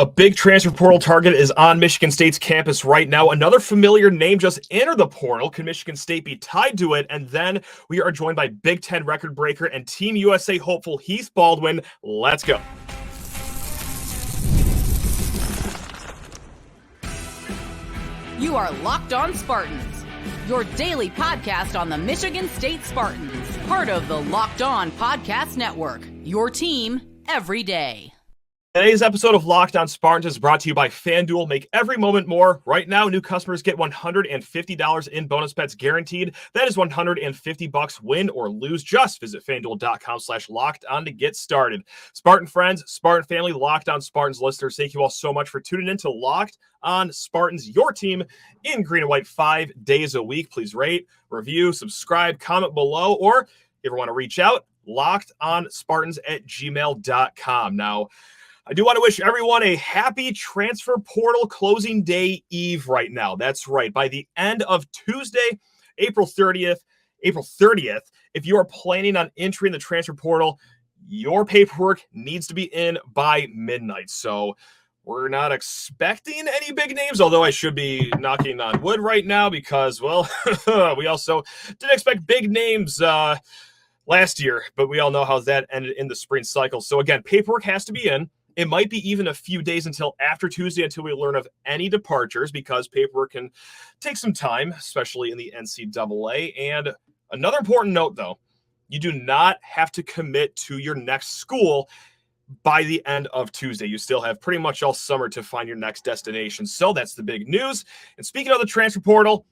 A big transfer portal target is on Michigan State's campus right now. Another familiar name just entered the portal. Can Michigan State be tied to it? And then we are joined by Big Ten record breaker and Team USA hopeful Heath Baldwin. Let's go. You are Locked On Spartans, your daily podcast on the Michigan State Spartans, part of the Locked On Podcast Network, your team every day. Today's episode of Locked On Spartans is brought to you by FanDuel. Make every moment more. Right now, new customers get $150 in bonus bets guaranteed. That is $150 win or lose. Just visit FanDuel.com/LockedOn to get started. Spartan friends, Spartan family, Locked On Spartans listeners, thank you all so much for tuning in to Locked On Spartans, your team in green and white 5 days a week. Please rate, review, subscribe, comment below, or if you ever want to reach out, lockedonspartans@gmail.com. Now, I do want to wish everyone a happy transfer portal closing day eve right now. That's right. By the end of Tuesday, April 30th, if you are planning on entering the transfer portal, your paperwork needs to be in by midnight. So we're not expecting any big names, although I should be knocking on wood right now because, well, we also didn't expect big names last year, but we all know how that ended in the spring cycle. So again, paperwork has to be in. It might be even a few days until after Tuesday until we learn of any departures because paperwork can take some time, especially in the NCAA. And another important note, though, you do not have to commit to your next school by the end of Tuesday. You still have pretty much all summer to find your next destination. So that's the big news. And speaking of the transfer portal,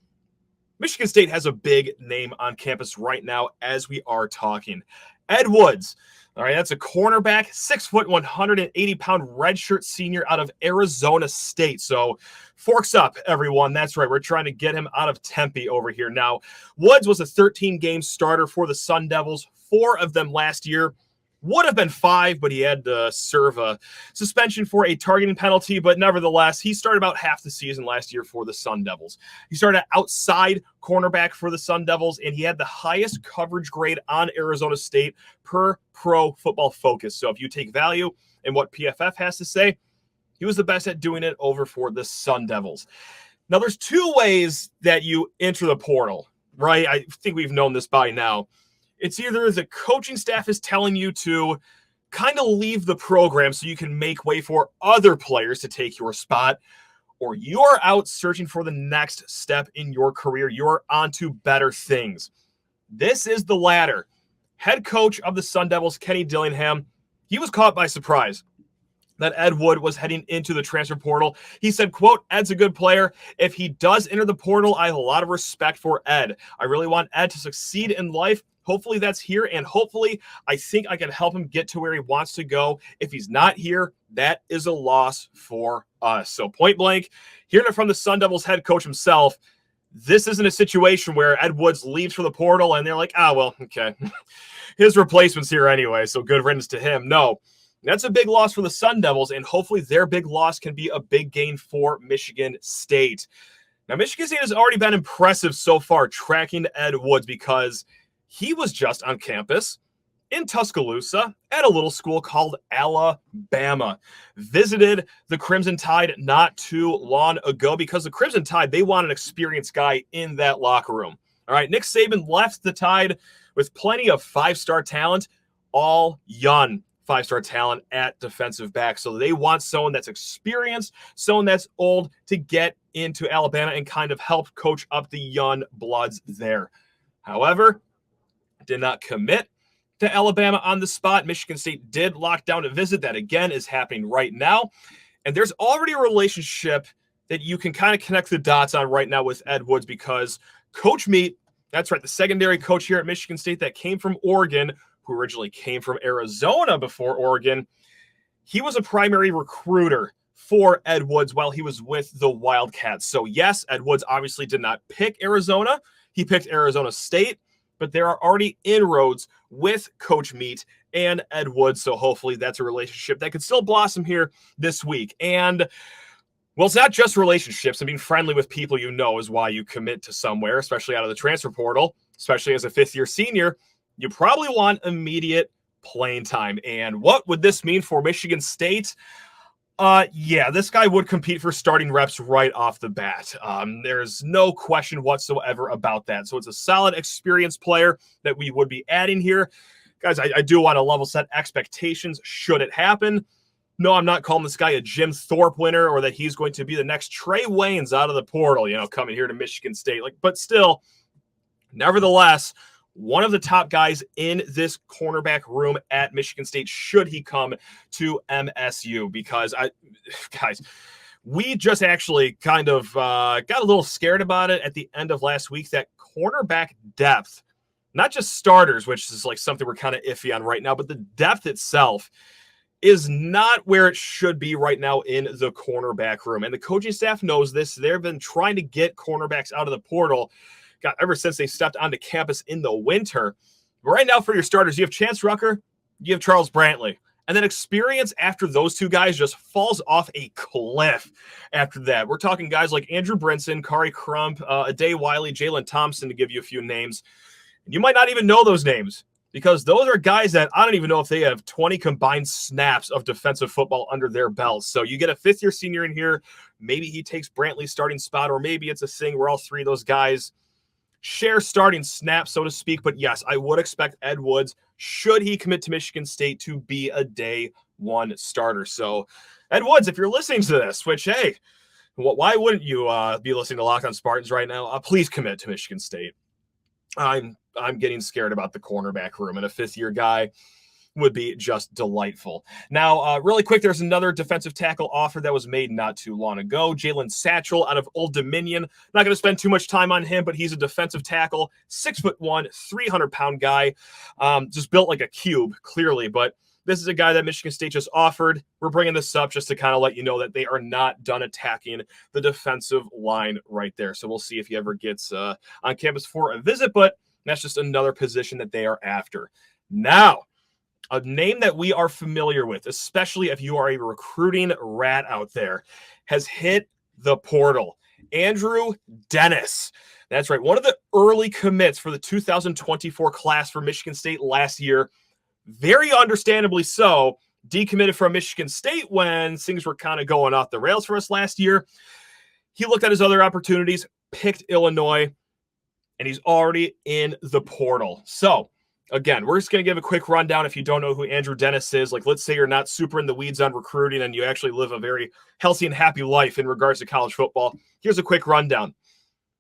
Michigan State has a big name on campus right now as we are talking. Ed Woods. All right, that's a cornerback, 6', 180-pound redshirt senior out of Arizona State. So forks up, everyone. That's right. We're trying to get him out of Tempe over here. Now, Woods was a 13-game starter for the Sun Devils, 4 of them last year. Would have been 5, but he had to serve a suspension for a targeting penalty. But nevertheless, he started about half the season last year for the Sun Devils. He started outside cornerback for the Sun Devils, and he had the highest coverage grade on Arizona State per Pro Football Focus. So if you take value in what PFF has to say, he was the best at doing it over for the Sun Devils. Now, there's 2 ways that you enter the portal, right? I think we've known this by now. It's either the coaching staff is telling you to kind of leave the program so you can make way for other players to take your spot, or you're out searching for the next step in your career. You're onto better things. This is the latter. Head coach of the Sun Devils, Kenny Dillingham, he was caught by surprise that Ed Wood was heading into the transfer portal. He said, quote, "Ed's a good player. If he does enter the portal, I have a lot of respect for Ed. I really want Ed to succeed in life. Hopefully that's here, and hopefully I think I can help him get to where he wants to go. If he's not here, that is a loss for us." So point blank, hearing it from the Sun Devils head coach himself, this isn't a situation where Ed Woods leaves for the portal and they're like, well, okay, his replacement's here anyway, so good riddance to him. No, that's a big loss for the Sun Devils, and hopefully their big loss can be a big gain for Michigan State. Now, Michigan State has already been impressive so far tracking Ed Woods because he was just on campus in Tuscaloosa at a little school called Alabama. Visited the Crimson Tide not too long ago because the Crimson Tide, they want an experienced guy in that locker room. All right, Nick Saban left the Tide with plenty of 5-star talent, all young 5-star talent at defensive back. So they want someone that's experienced, someone that's old to get into Alabama and kind of help coach up the young bloods there. However, did not commit to Alabama on the spot. Michigan State did lock down a visit. That, again, is happening right now. And there's already a relationship that you can kind of connect the dots on right now with Ed Woods because Coach Meat, that's right, the secondary coach here at Michigan State that came from Oregon, who originally came from Arizona before Oregon, he was a primary recruiter for Ed Woods while he was with the Wildcats. So, yes, Ed Woods obviously did not pick Arizona. He picked Arizona State. But there are already inroads with Coach Meat and Ed Woods, so hopefully that's a relationship that could still blossom here this week. And, well, it's not just relationships. And being friendly with people you know is why you commit to somewhere, especially out of the transfer portal, especially as a fifth-year senior. You probably want immediate playing time. And what would this mean for Michigan State? Yeah, this guy would compete for starting reps right off the bat. There's no question whatsoever about that. So it's a solid, experienced player that we would be adding here. Guys, I do want to level set expectations should it happen. No, I'm not calling this guy a Jim Thorpe winner or that he's going to be the next Trey Waynes out of the portal, coming here to Michigan State. But still, nevertheless, one of the top guys in this cornerback room at Michigan State should he come to MSU, because guys, we just actually kind of got a little scared about it at the end of last week, that cornerback depth, not just starters, which is like something we're kind of iffy on right now, but the depth itself is not where it should be right now in the cornerback room. And the coaching staff knows this. They've been trying to get cornerbacks out of the portal ever since they stepped onto campus in the winter. But right now for your starters, you have Chance Rucker, you have Charles Brantley. And then experience after those two guys just falls off a cliff after that. We're talking guys like Andrew Brinson, Kari Crump, Ade Wiley, Jalen Thompson, to give you a few names. And you might not even know those names, because those are guys that I don't even know if they have 20 combined snaps of defensive football under their belts. So you get a fifth-year senior in here. Maybe he takes Brantley's starting spot, or maybe it's a thing where all three of those guys share starting snaps, so to speak. But yes, I would expect Ed Woods, should he commit to Michigan State, to be a day one starter. So Ed Woods, if you're listening to this, which, hey, why wouldn't you be listening to Locked On Spartans right now? Please commit to Michigan State. I'm getting scared about the cornerback room, and a fifth-year guy would be just delightful. Now, really quick, there's another defensive tackle offer that was made not too long ago. Jalen Satchel out of Old Dominion. Not going to spend too much time on him, but he's a defensive tackle, 6'1", 300-pound guy, just built like a cube, clearly. But this is a guy that Michigan State just offered. We're bringing this up just to kind of let you know that they are not done attacking the defensive line right there. So we'll see if he ever gets on campus for a visit, but that's just another position that they are after. Now, a name that we are familiar with, especially if you are a recruiting rat out there, has hit the portal. Andrew Dennis. That's right. One of the early commits for the 2024 class for Michigan State last year. Very understandably so. Decommitted from Michigan State when things were kind of going off the rails for us last year. He looked at his other opportunities, picked Illinois, and he's already in the portal. So, again, we're just going to give a quick rundown if you don't know who Andrew Dennis is. Like, let's say you're not super in the weeds on recruiting and you actually live a very healthy and happy life in regards to college football. Here's a quick rundown.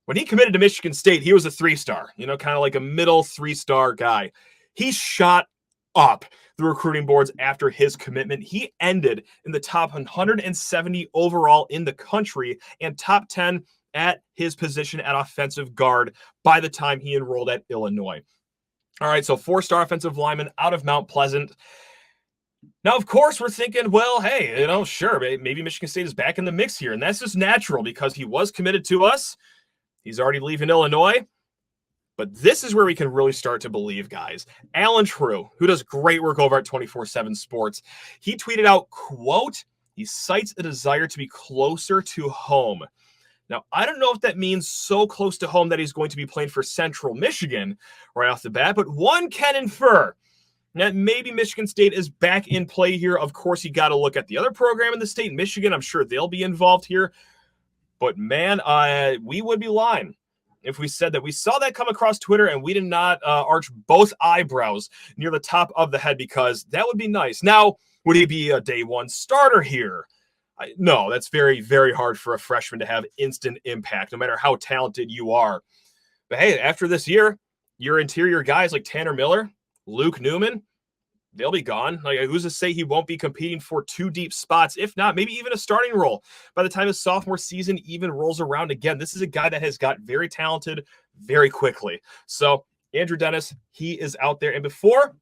When he committed to Michigan State, he was a 3-star, kind of like a middle 3-star guy. He shot up the recruiting boards after his commitment. He ended in the top 170 overall in the country and top 10 at his position at offensive guard by the time he enrolled at Illinois. All right, so 4-star offensive lineman out of Mount Pleasant. Now, of course, we're thinking, well, hey, sure, maybe Michigan State is back in the mix here. And that's just natural because he was committed to us. He's already leaving Illinois. But this is where we can really start to believe, guys. Alan True, who does great work over at 24/7 Sports, he tweeted out, quote, he cites a desire to be closer to home. Now, I don't know if that means so close to home that he's going to be playing for Central Michigan right off the bat, but one can infer that maybe Michigan State is back in play here. Of course, you got to look at the other program in the state, Michigan. I'm sure they'll be involved here. But, man, we would be lying if we said that we saw that come across Twitter and we did not arch both eyebrows near the top of the head, because that would be nice. Now, would he be a day one starter here? No, that's very, very hard for a freshman to have instant impact, no matter how talented you are. But hey, after this year, your interior guys like Tanner Miller, Luke Newman, they'll be gone. Like, who's to say he won't be competing for 2 deep spots, if not maybe even a starting role by the time his sophomore season even rolls around again. This is a guy that has got very talented very quickly. So Andrew Dennis, he is out there. And before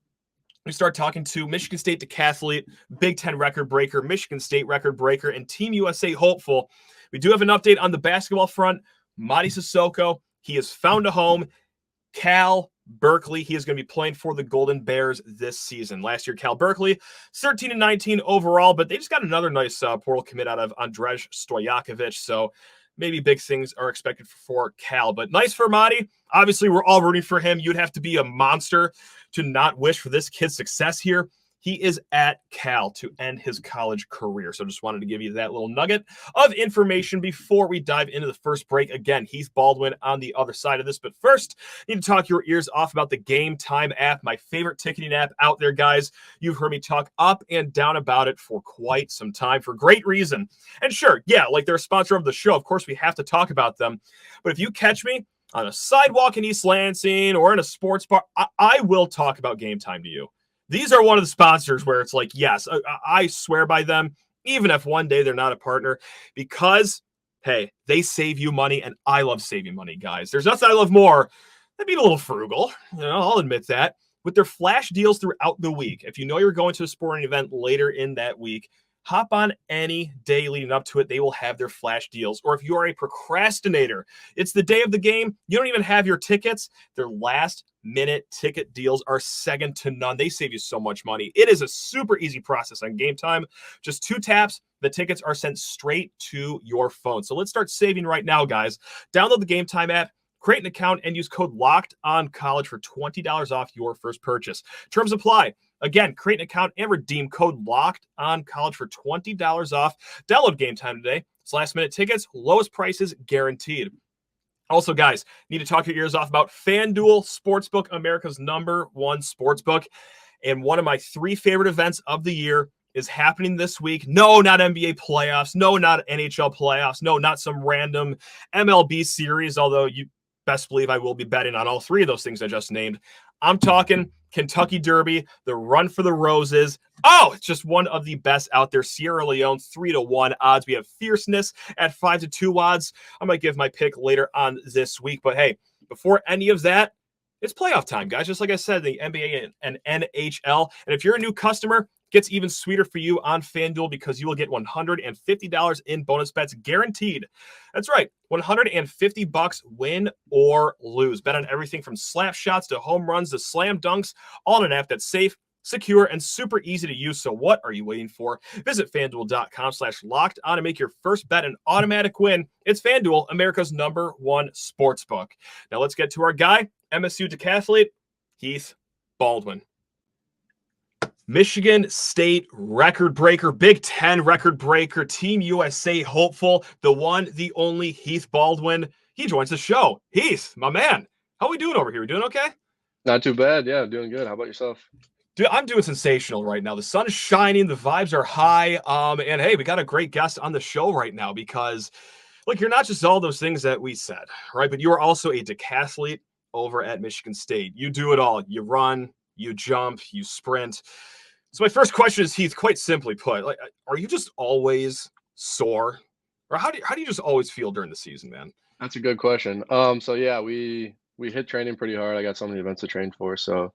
we start talking to Michigan State decathlete, Big Ten record breaker, Michigan State record breaker, and Team USA hopeful, we do have an update on the basketball front. Mady Sissoko, he has found a home. Cal Berkeley, he is going to be playing for the Golden Bears this season. Last year, Cal Berkeley, 13-19 overall, but they just got another nice portal commit out of Andrzej Stojakovic, so maybe big things are expected for Cal. But nice for Mady. Obviously, we're all rooting for him. You'd have to be a monster to not wish for this kid's success here. He is at Cal to end his college career. So just wanted to give you that little nugget of information before we dive into the first break. Again, Heath Baldwin on the other side of this. But first, I need to talk your ears off about the Gametime app, my favorite ticketing app out there, guys. You've heard me talk up and down about it for quite some time for great reason. And sure, yeah, like they're a sponsor of the show. Of course, we have to talk about them. But if you catch me on a sidewalk in East Lansing or in a sports bar, I will talk about Gametime to you. These are one of the sponsors where it's like, yes, I swear by them, even if one day they're not a partner, because, hey, they save you money, and I love saving money, guys. There's nothing I love more than being a little frugal. I'll admit that. With their flash deals throughout the week, if you know you're going to a sporting event later in that week, hop on any day leading up to it. They will have their flash deals. Or if you are a procrastinator, it's the day of the game, you don't even have your tickets, their last minute ticket deals are second to none. They save you so much money. It is a super easy process on Gametime. Just 2 taps, the tickets are sent straight to your phone. So let's start saving right now, guys. Download the Gametime app, create an account, and use code LOCKEDONCollege for $20 off your first purchase. Terms apply. Again, create an account and redeem code LOCKEDONCollege for $20 off. Download Gametime today. It's last-minute tickets, lowest prices guaranteed. Also, guys, need to talk your ears off about FanDuel Sportsbook, America's #1 sportsbook. And one of my 3 favorite events of the year is happening this week. No, not NBA playoffs. No, not NHL playoffs. No, not some random MLB series, although you best believe I will be betting on all 3 of those things I just named. I'm talking Kentucky Derby, the Run for the Roses. Oh, it's just one of the best out there. Sierra Leone, 3-1 odds. We have Fierceness at 5-2 odds. I might give my pick later on this week. But hey, before any of that, it's playoff time, guys. Just like I said, the NBA and NHL. And if you're a new customer, it gets even sweeter for you on FanDuel because you will get $150 in bonus bets guaranteed. That's right, $150 win or lose. Bet on everything from slap shots to home runs to slam dunks, all in an app that's safe, secure, and super easy to use. So what are you waiting for? Visit FanDuel.com/lockedon and make your first bet an automatic win. It's FanDuel, America's #1 sportsbook. Now let's get to our guy, MSU decathlete, Heath Baldwin. Michigan State record breaker, Big Ten record breaker, Team USA hopeful, the one, the only Heath Baldwin. He joins the show. Heath, my man, how are we doing over here? We doing okay? Not too bad. Yeah, doing good. How about yourself? Dude, I'm doing sensational right now. The sun is shining, the vibes are high. And hey, we got a great guest on the show right now because, look, you're not just all those things that we said, right? But you are also a decathlete over at Michigan State. You do it all. You run, you jump, you sprint. So my first question is, Heath, quite simply put, like, are you just always sore, or how do you just always feel during the season, man? That's a good question. So yeah, we hit training pretty hard. I got so many events to train for. So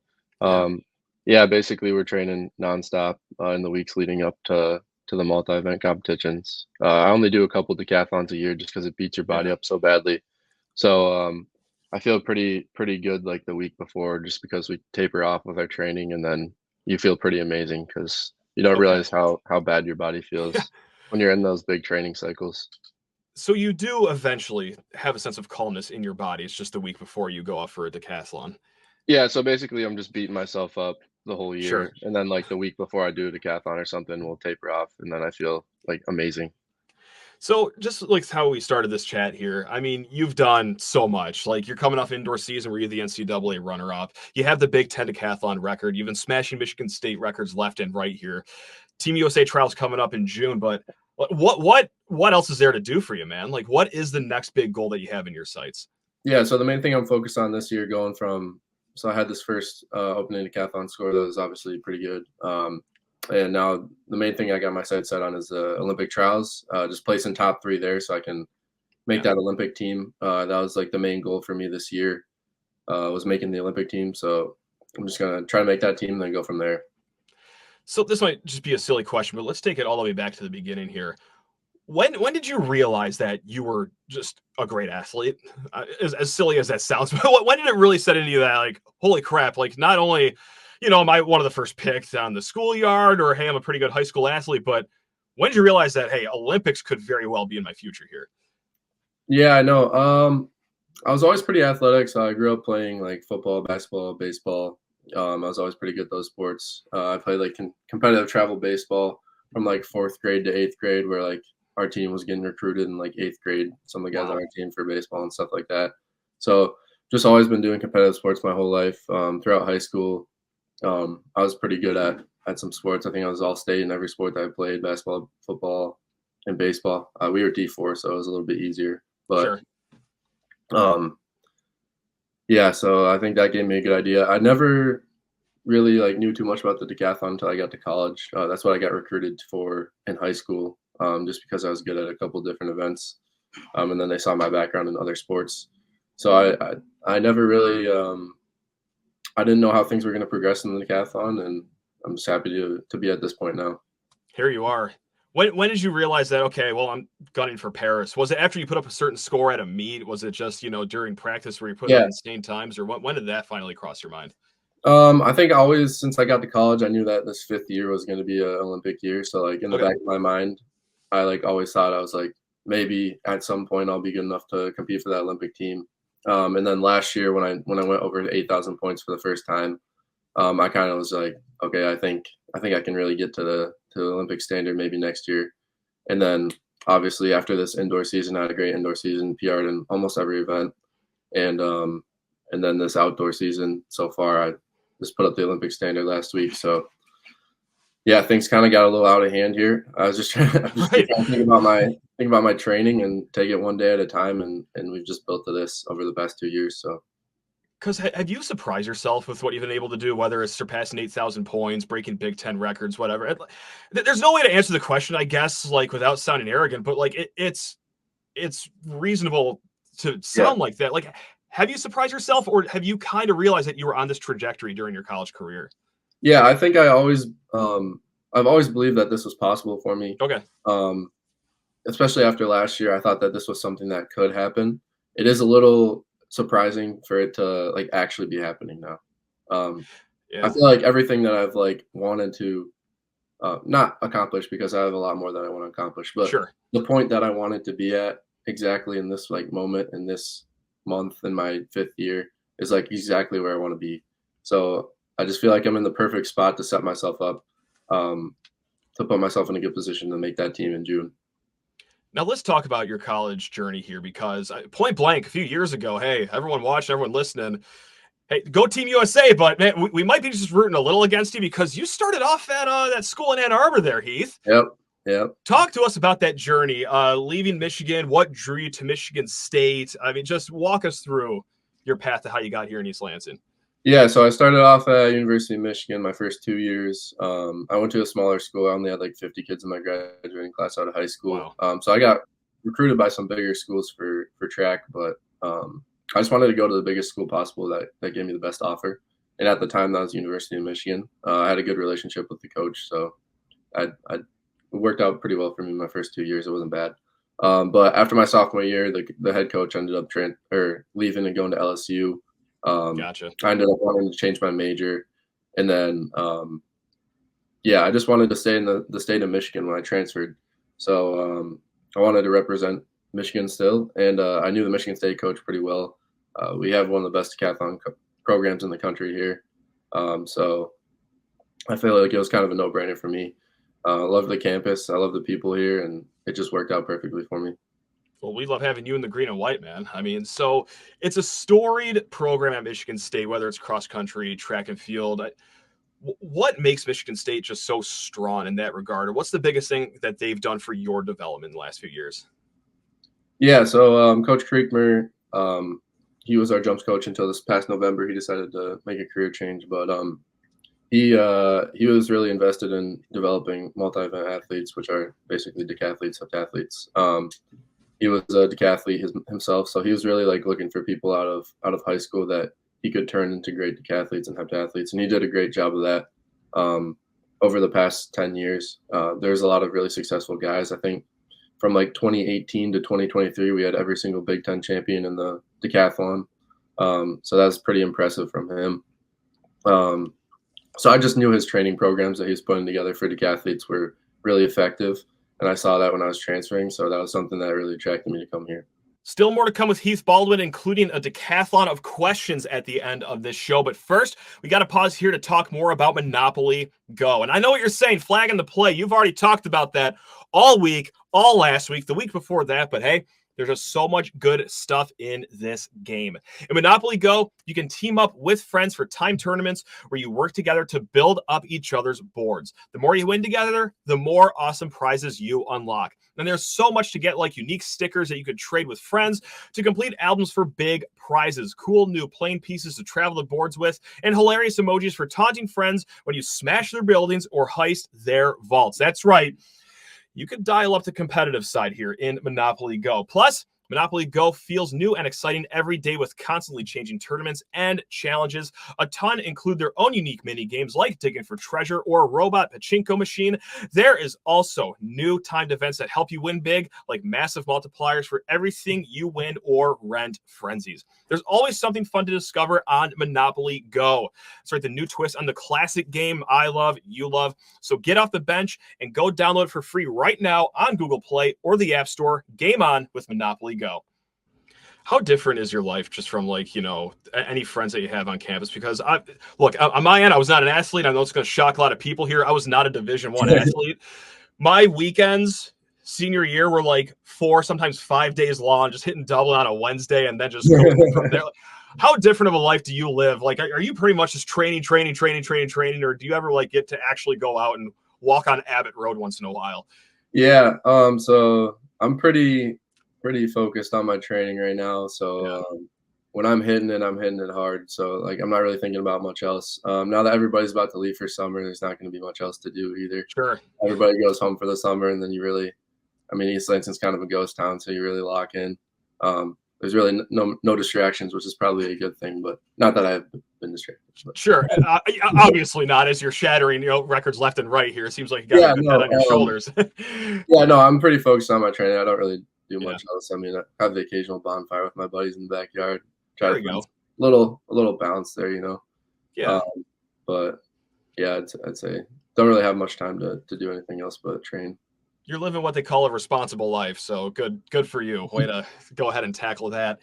yeah, basically we're training nonstop in the weeks leading up to the multi-event competitions. I only do a couple decathlons a year just because it beats your body up so badly. So I feel pretty good like the week before, just because we taper off with our training, and then you feel pretty amazing because you don't realize how bad your body feels when you're in those big training cycles. So you do eventually have a sense of calmness in your body. It's just the week before you go off for a decathlon. Yeah, so basically I'm just beating myself up the whole year. Sure. And then like the week before I do a decathlon or something, we'll taper off, and then I feel like amazing. So just like how we started this chat here, I mean, you've done so much. Like, you're coming off indoor season where you're the NCAA runner-up. You have the Big Ten decathlon record. You've been smashing Michigan State records left and right here. Team USA trials coming up in June. But what else is there to do for you, man? Like, what is the next big goal that you have in your sights? Yeah, so the main thing I'm focused on this year, so I had this first opening decathlon score that was obviously pretty good. And now the main thing I got my sights set on is the Olympic trials, just placing top 3 there so I can make that Olympic team. That was like the main goal for me this year, was making the Olympic team. So I'm just going to try to make that team and then go from there. So this might just be a silly question, but let's take it all the way back to the beginning here. When did you realize that you were just a great athlete? As silly as that sounds, but when did it really set into you that, like, holy crap, like, not only – am I one of the first picked on the schoolyard, or, hey, I'm a pretty good high school athlete, but when did you realize that, hey, Olympics could very well be in my future here? Yeah, I know. I was always pretty athletic, so I grew up playing like football, basketball, baseball, I was always pretty good at those sports. I played like competitive travel baseball from like 4th grade to 8th grade, where like our team was getting recruited in like 8th grade. Some of the guys on our team for baseball and stuff like that. So just always been doing competitive sports my whole life. Throughout high school, I was pretty good at some sports. I think I was all state in every sport that I played: basketball, football, and baseball. We were D4, so it was a little bit easier. But yeah, so I think that gave me a good idea. I never really like knew too much about the decathlon until I got to college. That's what I got recruited for in high school, just because I was good at a couple different events, and then they saw my background in other sports. So I never really I didn't know how things were going to progress in the decathlon, and I'm just happy to be at this point now. Here you are. When did you realize that, okay, well, I'm gunning for Paris? Was it after you put up a certain score at a meet? Was it just, during practice where you put up insane times? Or when did that finally cross your mind? I think always since I got to college, I knew that this 5th year was going to be an Olympic year. So like in the back of my mind, I like always thought I was like, maybe at some point I'll be good enough to compete for that Olympic team. And then last year when I went over to 8,000 points for the first time, I kind of was like, okay, I think I can really get to the Olympic standard maybe next year. And then obviously after this indoor season, I had a great indoor season, PR'd in almost every event. And then this outdoor season so far, I just put up the Olympic standard last week. So yeah, things kind of got a little out of hand here. I was just trying to think about my training and take it one day at a time. And we've just built to this over the past 2 years. So. Because have you surprised yourself with what you've been able to do, whether it's surpassing 8,000 points, breaking Big Ten records, whatever? There's no way to answer the question, I guess, like without sounding arrogant, but like it's reasonable to sound like that. Like, have you surprised yourself, or have you kind of realized that you were on this trajectory during your college career? Yeah, I think I've always believed that this was possible for me. Okay. Especially after last year, I thought that this was something that could happen. It is a little surprising for it to like actually be happening now. I feel like everything that I've like wanted to not accomplish, because I have a lot more that I want to accomplish, but the point that I wanted to be at exactly in this like moment in this month in my 5th year is like exactly where I want to be. So I just feel like I'm in the perfect spot to set myself up, to put myself in a good position to make that team in June. Now let's talk about your college journey here, because point blank a few years ago, hey, everyone watching, everyone listening, hey, go Team USA, but man, we might be just rooting a little against you because you started off at that school in Ann Arbor there, Heath. Yep. Talk to us about that journey, leaving Michigan. What drew you to Michigan State? I mean, just walk us through your path to how you got here in East Lansing. Yeah, so I started off at University of Michigan my first 2 years. I went to a smaller school. I only had like 50 kids in my graduating class out of high school. Wow. So I got recruited by some bigger schools for track, but I just wanted to go to the biggest school possible that gave me the best offer. And at the time, that was University of Michigan. I had a good relationship with the coach, so it worked out pretty well for me my first 2 years. It wasn't bad. But after my sophomore year, the head coach ended up leaving and going to LSU. Gotcha. I ended up wanting to change my major, and then I just wanted to stay in the state of Michigan when I transferred. So I wanted to represent Michigan still, and I knew the Michigan State coach pretty well. We have one of the best decathlon programs in the country here, so I feel like it was kind of a no-brainer for me. I love the campus, I love the people here, and it just worked out perfectly for me. Well, we love having you in the green and white, man. I mean, so it's a storied program at Michigan State, whether it's cross country, track and field. What makes Michigan State just so strong in that regard? Or what's the biggest thing that they've done for your development in the last few years? Yeah, so Coach Kriegmer, he was our jumps coach until this past November. He decided to make a career change, but he was really invested in developing multi-event athletes, which are basically decathletes, heptathletes. He was a decathlete himself, so he was really like looking for people out of high school that he could turn into great decathletes and heptathletes, and he did a great job of that over the past 10 years. There's a lot of really successful guys. I think from like 2018 to 2023, we had every single Big Ten champion in the decathlon, so that's pretty impressive from him. So I just knew his training programs that he was putting together for decathletes were really effective. And I saw that when I was transferring, so that was something that really attracted me to come here. Still more to come with Heath Baldwin, including a decathlon of questions at the end of this show. But first, we got to pause here to talk more about Monopoly Go. And I know what you're saying, flagging the play. You've already talked about that all week, all last week, the week before that. But hey, there's just so much good stuff in this game. In Monopoly Go, you can team up with friends for time tournaments where you work together to build up each other's boards. The more you win together, the more awesome prizes you unlock. And there's so much to get, like unique stickers that you could trade with friends, to complete albums for big prizes, cool new playing pieces to travel the boards with, and hilarious emojis for taunting friends when you smash their buildings or heist their vaults. That's right. You can dial up the competitive side here in Monopoly Go. Plus, Monopoly Go feels new and exciting every day with constantly changing tournaments and challenges. A ton include their own unique mini games like digging for treasure or a robot pachinko machine. There is also new timed events that help you win big, like massive multipliers for everything you win or rent frenzies. There's always something fun to discover on Monopoly Go. It's right, the new twist on the classic game I love, you love. So get off the bench and go download it for free right now on Google Play or the App Store. Game on with Monopoly Go. How different is your life just from, like, you know, any friends that you have on campus? Because look, on my end, I was not an athlete. I know it's going to shock a lot of people here. I was not a Division I athlete. My weekends senior year were like 4, sometimes 5 days long, just hitting double on a Wednesday and then just going from there. How different of a life do you live? Like, are you pretty much just training, or do you ever like get to actually go out and walk on Abbott Road once in a while? Yeah. So I'm pretty focused on my training right now. So when I'm hitting it hard. So like I'm not really thinking about much else. Now that everybody's about to leave for summer, there's not going to be much else to do either. Sure. Everybody goes home for the summer, and then East Lansing's kind of a ghost town, so you really lock in. There's really no distractions, which is probably a good thing, but not that I've been distracted. But. Sure. Obviously not, as you're shattering, records left and right here. It seems like you got a good head on your shoulders. I'm pretty focused on my training. I don't really do much else. I mean, I have the occasional bonfire with my buddies in the backyard. Try to go. A little bounce there, Yeah. But yeah, I'd say don't really have much time to do anything else but train. You're living what they call a responsible life. So good for you. Way to go ahead and tackle that.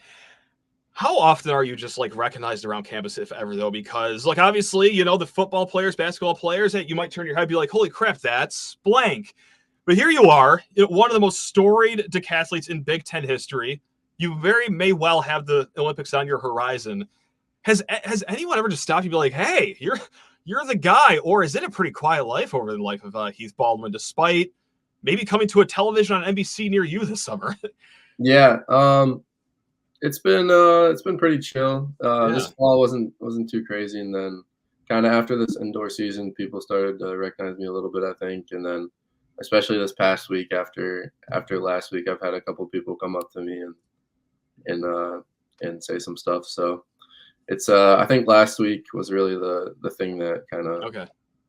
How often are you just like recognized around campus, if ever, though? Because like, obviously, the football players, basketball players, that you might turn your head and be like, holy crap, that's blank. But here you are, one of the most storied decathletes in Big Ten history. You very may well have the Olympics on your horizon. Has anyone ever just stopped you and be like, hey, you're the guy? Or is it a pretty quiet life over the life of Heath Baldwin, despite maybe coming to a television on NBC near you this summer? Yeah, it's been pretty chill. This fall wasn't too crazy, and then kind of after this indoor season, people started to recognize me a little bit, I think, and then especially this past week after last week, I've had a couple people come up to me and say some stuff. So it's I think last week was really the thing that kind of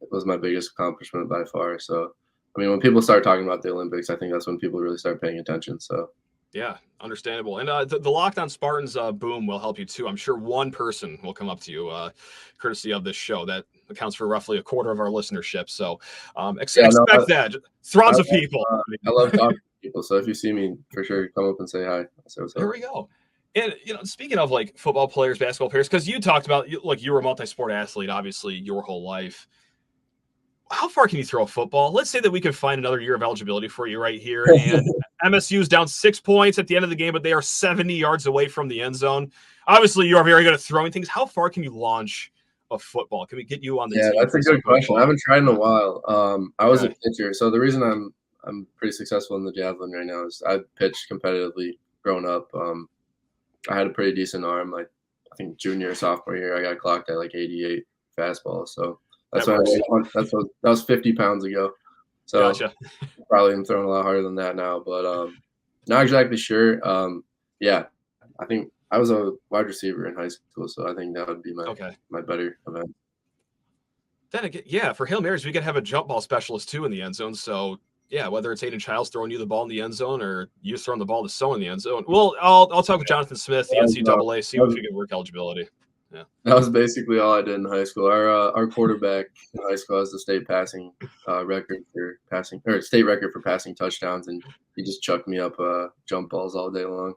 was my biggest accomplishment by far. So I mean, when people start talking about the Olympics, I think that's when people really start paying attention. So. Yeah, understandable. And the Locked On Spartans boom will help you too. I'm sure one person will come up to you, courtesy of this show. That accounts for roughly a quarter of our listenership. So expect that. Throngs of people. I love talking to people. So if you see me, for sure, come up and say hi. So here we go. And speaking of like football players, basketball players, because you talked about like you were a multi-sport athlete, obviously your whole life. How far can you throw a football? Let's say that we could find another year of eligibility for you right here. And MSU is down 6 points at the end of the game, but they are 70 yards away from the end zone. Obviously, you are very good at throwing things. How far can you launch a football? Can we get you on the team? Yeah, that's a good question. I haven't tried in a while. I was a pitcher. So the reason I'm pretty successful in the javelin right now is I pitched competitively growing up. I had a pretty decent arm. Like I think junior or sophomore year, I got clocked at like 88 fastball. So that was 50 pounds ago. So gotcha. Probably am throwing a lot harder than that now, but not exactly sure. Yeah, I think I was a wide receiver in high school, so I think that would be my better event. Then again, yeah, for Hail Marys, we could have a jump ball specialist too in the end zone. So yeah, whether it's Aiden Childs throwing you the ball in the end zone or you throwing the ball to someone in the end zone. Well, I'll talk with Jonathan Smith, the NCAA, see if we can work eligibility. Yeah. That was basically all I did in high school. Our quarterback in high school has the state passing record for passing, or state record for passing touchdowns, and he just chucked me up jump balls all day long.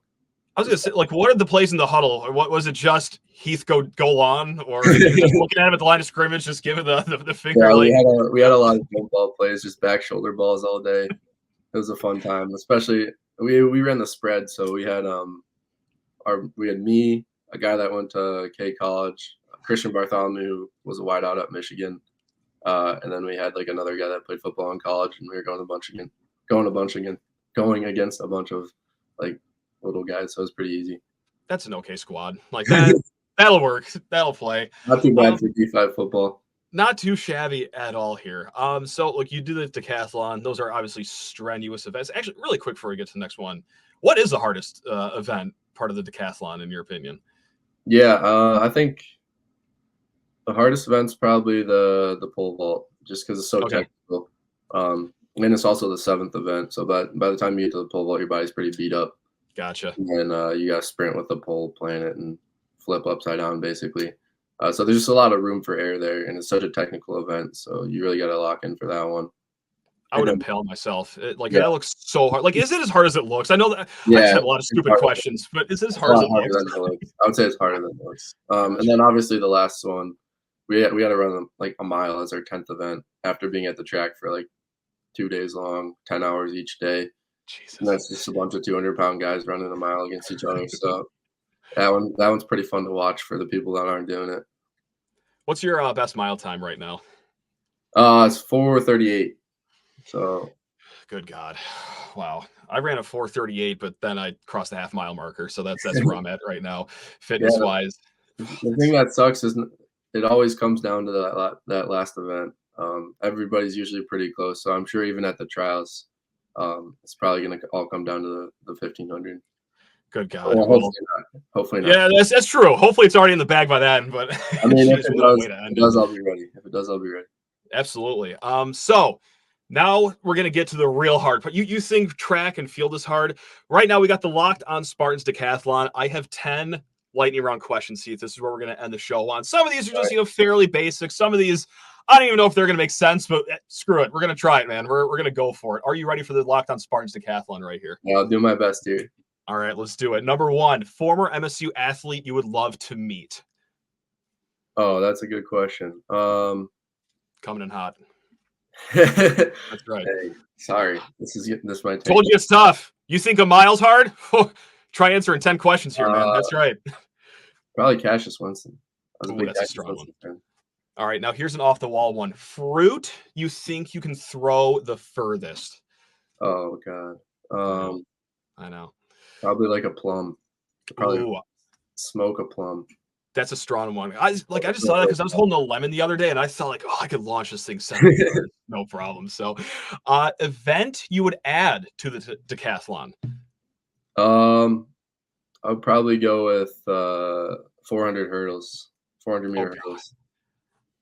I was gonna say, like, what are the plays in the huddle? Or what was it? Just Heath go on, or you just looking at him at the line of scrimmage, just giving the finger? Yeah, Like, we had a lot of jump ball plays, just back shoulder balls all day. It was a fun time, especially we ran the spread, so we had me, a guy that went to K College, Christian Bartholomew, who was a wideout at Michigan, and then we had like another guy that played football in college, and we were going against a bunch of like little guys, so it was pretty easy. that's an okay squad. Like that'll work. That'll play. Not too bad for D5 football. Not too shabby at all here. So look, you do the decathlon. Those are obviously strenuous events. Actually, really quick before we get to the next one, what is the hardest event part of the decathlon in your opinion? Yeah, I think the hardest event's probably the pole vault, just because it's so technical. And it's also the 7th event, so by the time you get to the pole vault, your body's pretty beat up. Gotcha. And you got to sprint with the pole, planet, and flip upside down, basically. So there's just a lot of room for error there, and it's such a technical event, so you really got to lock in for that one. I would impale myself. That looks so hard. Like, is it as hard as it looks? I know that I just have a lot of stupid questions, but is it as hard as it looks? I would say it's harder than it looks. And then obviously the last one, we had to run like a mile as our 10th event after being at the track for like 2 days long, 10 hours each day. Jesus. And that's just a bunch of 200-pound guys running a mile against each other. So that one's pretty fun to watch for the people that aren't doing it. What's your best mile time right now? It's 4:38. So, good God, wow! I ran a 4:38, but then I crossed the half-mile marker, so that's where I'm at right now, fitness-wise. The thing that sucks is it always comes down to that last event. Everybody's usually pretty close, so I'm sure even at the trials, it's probably going to all come down to the 1500. Good God! Well, hopefully not. Yeah, that's true. Hopefully, it's already in the bag by then. But I mean, if it does, I'll be ready. If it does, I'll be ready. Absolutely. So now we're gonna get to the real hard part. You think track and field is hard? Right now, we got the Locked On Spartans decathlon. I have 10 lightning round questions. See if this is where we're gonna end the show on. Some of these are just fairly basic. Some of these I don't even know if they're gonna make sense, but screw it. We're gonna try it, man. We're gonna go for it. Are you ready for the Locked On Spartans decathlon right here? Yeah, I'll do my best here. All right, let's do it. Number 1, former MSU athlete you would love to meet. Oh, that's a good question. Coming in hot. That's right. Hey, sorry, this might take. Told you it's tough. You think a mile's hard? Try answering 10 questions here, man. That's right. Probably Cassius Winston. That's a strong one. Fan. All right, now here's an off-the-wall one. Fruit you think you can throw the furthest? Oh God. I know. Probably like a plum. Probably smoke a plum. That's a strong one. I just thought that because I was holding a lemon the other day and I thought like, I could launch this thing 7 yards, no problem. So, event you would add to the decathlon? I would probably go with 400 hurdles, 400 meter hurdles.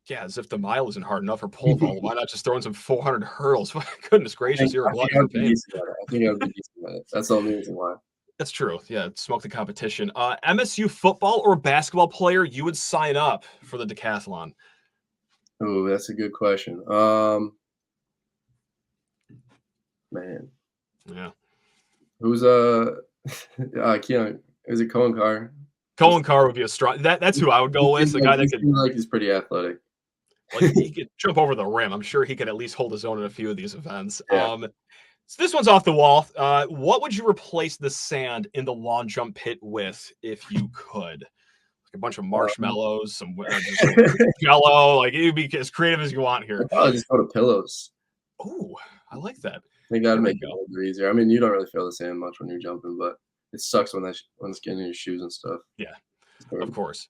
Yeah, as if the mile isn't hard enough for pole vault. Why not just throw in some 400 hurdles? Goodness gracious, you're a glutton for pain. I think I would be decent at it. That's the only reason why. That's true. Yeah, smoke the competition. MSU football or basketball player you would sign up for the decathlon? Oh, that's a good question. Man. Yeah. Who's I can't. Is it Cohen Carr? Cohen Carr would be a strong. That's who I would go with. The guy that could he's pretty athletic. Like he could jump over the rim. I'm sure he could at least hold his own in a few of these events. Yeah. So this one's off the wall. What would you replace the sand in the long jump pit with if you could? Like a bunch of marshmallows, some Jello. Like you'd be as creative as you want here. I'll just go to pillows. Oh, I like that. I think that'd make it a little bit easier. I mean, you don't really feel the sand much when you're jumping, but it sucks when it's getting in your shoes and stuff. Yeah, of course.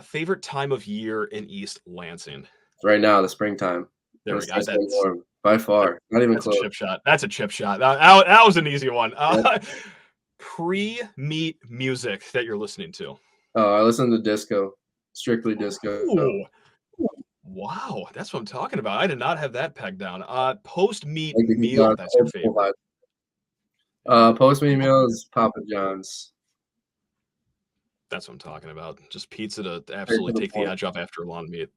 Favorite time of year in East Lansing? Right now, the springtime. There we go. By far, not even close. A chip shot. That's a chip shot. That was an easy one. Pre-meet music that you're listening to. I listen to disco, strictly disco. Ooh. Wow, that's what I'm talking about. I did not have that pegged down. Post-meet meal, that's your favorite. Post-meet meal is Papa John's. That's what I'm talking about. Just pizza to absolutely take the edge off after a long meet.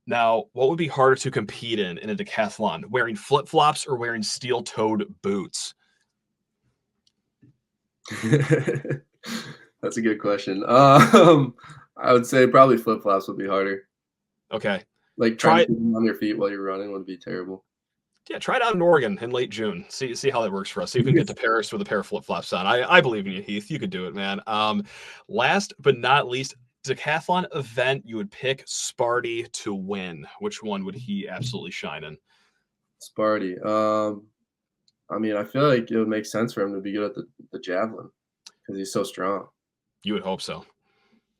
Now, what would be harder to compete in a decathlon? Wearing flip-flops or wearing steel-toed boots? That's a good question. I would say probably flip flops would be harder. Okay. Like Try trying it. to keep them on your feet while you're running would be terrible. Yeah, try it out in Oregon in late June. See how that works for us. See if we can get to Paris with a pair of flip flops on. I believe in you, Heath. You could do it, man. Last but not least, decathlon event you would pick Sparty to win. Which one would he absolutely shine in? Sparty. I mean, I feel like it would make sense for him to be good at the javelin because he's so strong. You would hope so.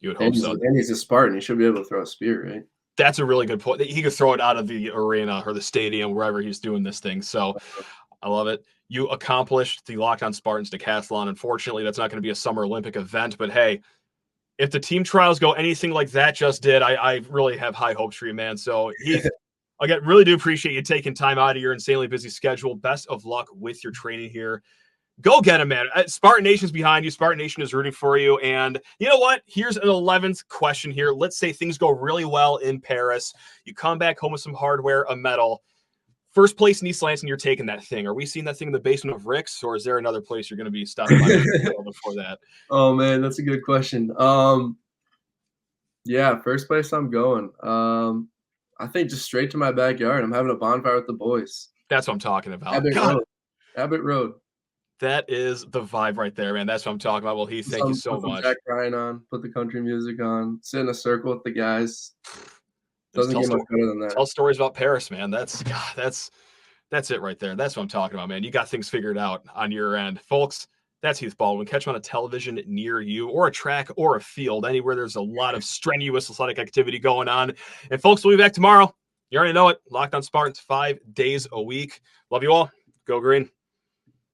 You would And hope so. and he's a Spartan. He should be able to throw a spear, right? That's a really good point. He could throw it out of the arena or the stadium, wherever he's doing this thing. So I love it. You accomplished the Locked On Spartans decathlon. Unfortunately, that's not going to be a Summer Olympic event. But hey, if the team trials go anything like that just did, I really have high hopes for you, man. So Heath, again, really do appreciate you taking time out of your insanely busy schedule. Best of luck with your training here. Go get him, man. Spartan Nation's behind you. Spartan Nation is rooting for you. And you know what? Here's an 11th question here. Let's say things go really well in Paris. You come back home with some hardware, a medal. First place in East Lansing, you're taking that thing. Are we seeing that thing in the basement of Rick's, or is there another place you're going to be stopping by before that? Oh man, that's a good question. Yeah, first place I'm going. I think just straight to my backyard. I'm having a bonfire with the boys. That's what I'm talking about. Abbott Road. That is the vibe right there, man. That's what I'm talking about. Well, Heath, thank you so much. Jack Ryan on, put the country music on, sit in a circle with the guys. Doesn't get much better than that. Tell stories about Paris, man. That's it right there. That's what I'm talking about, man. You got things figured out on your end. Folks, that's Heath Baldwin. Catch him on a television near you or a track or a field, anywhere there's a lot of strenuous athletic activity going on. And folks, we'll be back tomorrow. You already know it. Locked On Spartans 5 days a week. Love you all. Go green.